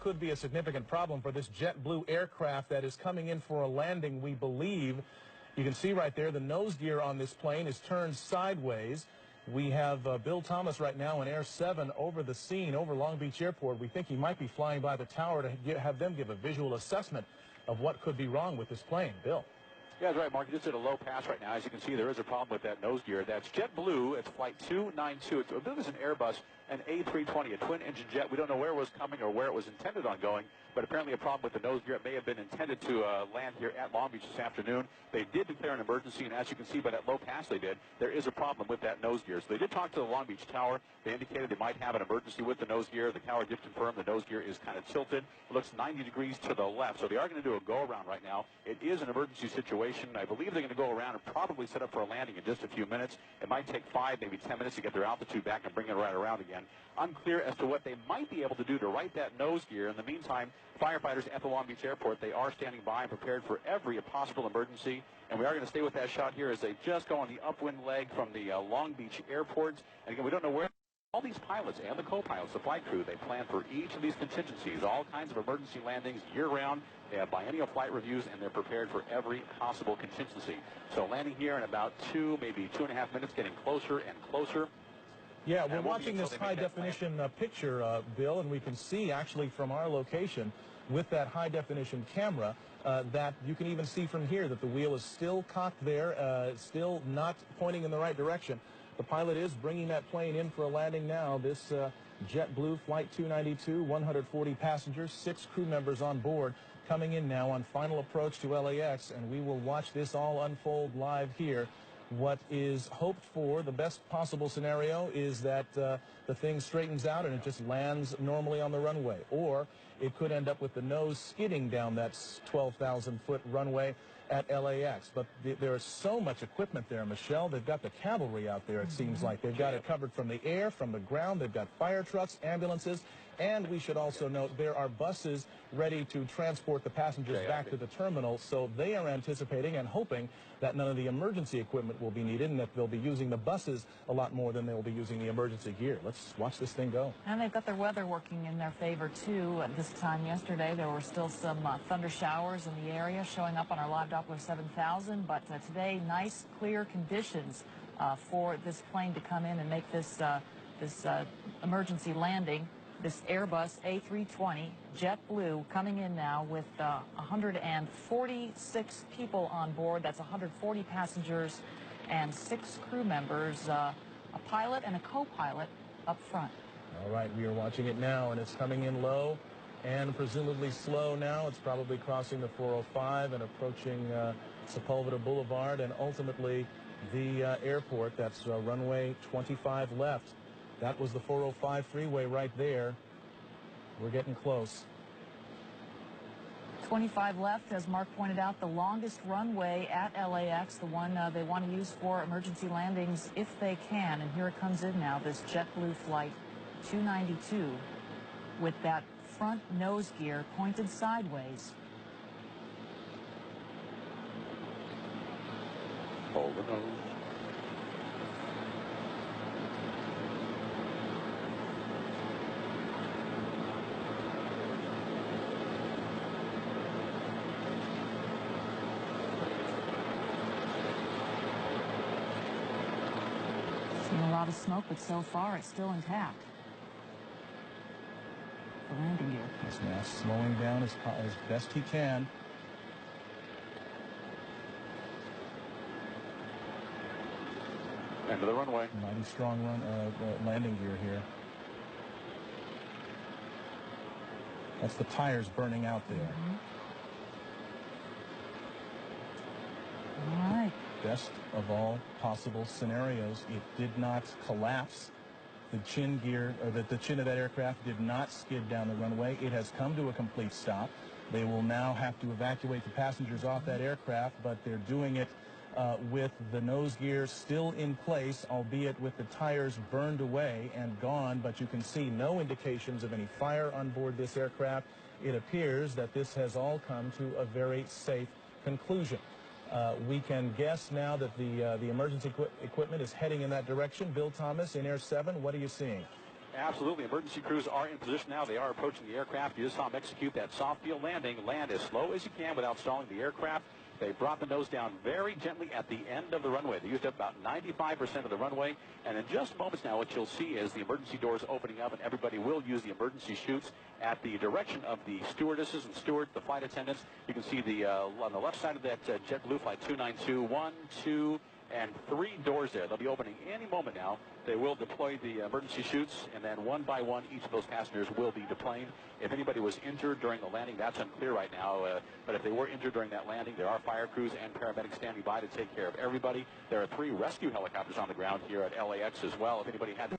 could be a significant problem for this JetBlue aircraft that is coming in for a landing, we believe. You can see right there the nose gear on this plane is turned sideways. We have Bill Thomas right now in Air 7 over the scene, over Long Beach Airport. We think he might be flying by the tower to have them give a visual assessment of what could be wrong with this plane. Bill. Yeah, that's right, Mark. You just did a low pass right now. As you can see, there is a problem with that nose gear. That's JetBlue. It's Flight 292. It's, I believe it's an Airbus, an A320, a twin-engine jet. We don't know where it was coming or where it was intended on going, but apparently a problem with the nose gear. It may have been intended to land here at Long Beach this afternoon. They did declare an emergency, and as you can see by that low pass they did, there is a problem with that nose gear. So they did talk to the Long Beach Tower. They indicated they might have an emergency with the nose gear. The tower did confirm the nose gear is kind of tilted. It looks 90 degrees to the left. So they are going to do a go-around right now. It is an emergency situation. I believe they're going to go around and probably set up for a landing in just a few minutes. It might take 5, maybe 10 minutes to get their altitude back and bring it right around again. Unclear as to what they might be able to do to right that nose gear. In the meantime, firefighters at the Long Beach Airport, they are standing by and prepared for every possible emergency. And we are going to stay with that shot here as they just go on the upwind leg from the Long Beach Airport. And again, we don't know where. All these pilots and the co-pilots, the flight crew, they plan for each of these contingencies, all kinds of emergency landings year-round. They have biennial flight reviews, and they're prepared for every possible contingency. So landing here in about 2, maybe 2.5 minutes, getting closer and closer. Yeah, we're watching this high-definition picture, Bill, and we can see actually from our location with that high-definition camera that you can even see from here that the wheel is still cocked there, still not pointing in the right direction. The pilot is bringing that plane in for a landing now. This JetBlue Flight 292, 140 passengers, 6 crew members on board, coming in now on final approach to LAX, and we will watch this all unfold live here. What is hoped for, the best possible scenario, is that the thing straightens out and it just lands normally on the runway. Or it could end up with the nose skidding down that 12,000-foot runway at LAX. But there is so much equipment there, Michelle. They've got the cavalry out there, it seems like. They've got it covered from the air, from the ground. They've got fire trucks, ambulances, and we should also note there are buses ready to transport the passengers back to the terminal. So they are anticipating and hoping that none of the emergency equipment will be needed and that they'll be using the buses a lot more than they'll be using the emergency gear. Let's watch this thing go. And they've got their weather working in their favor, too. At this time yesterday, there were still some thunder showers in the area showing up on our live Doppler 7000. But today, nice, clear conditions for this plane to come in and make this emergency landing. This Airbus A320 JetBlue coming in now with 146 people on board. That's 140 passengers and 6 crew members, a pilot and a co-pilot up front. All right, we are watching it now, and it's coming in low and presumably slow now. It's probably crossing the 405 and approaching Sepulveda Boulevard and ultimately the airport. That's runway 25 left. That was the 405 freeway right there. We're getting close. 25 left, as Mark pointed out, the longest runway at LAX, the one they want to use for emergency landings if they can. And here it comes in now, this JetBlue Flight 292 with that front nose gear pointed sideways. Hold the nose. Seen a lot of smoke, but so far it's still intact. The landing gear. He's now slowing down as best he can. End of the runway. Mighty strong landing gear here. That's the tires burning out there. All right. Best of all possible scenarios. It did not collapse. The chin gear, or the chin of that aircraft did not skid down the runway. It has come to a complete stop. They will now have to evacuate the passengers off that aircraft, but they're doing it with the nose gear still in place, albeit with the tires burned away and gone, but you can see no indications of any fire on board this aircraft. It appears that this has all come to a very safe conclusion. We can guess now that the emergency equipment is heading in that direction. Bill Thomas in Air 7, what are you seeing? Absolutely. Emergency crews are in position now. They are approaching the aircraft. You just saw them execute that soft field landing. Land as slow as you can without stalling the aircraft. They brought the nose down very gently at the end of the runway. They used up about 95% of the runway. And in just moments now, what you'll see is the emergency doors opening up, and everybody will use the emergency chutes at the direction of the stewardesses and steward, the flight attendants. You can see the on the left side of that JetBlue Flight 292, 1, 2, and 3 doors there. They'll be opening any moment now. They will deploy the emergency chutes, and then one by one, each of those passengers will be deplaned. If anybody was injured during the landing, that's unclear right now. But if they were injured during that landing, there are fire crews and paramedics standing by to take care of everybody. There are 3 rescue helicopters on the ground here at LAX as well. If anybody had to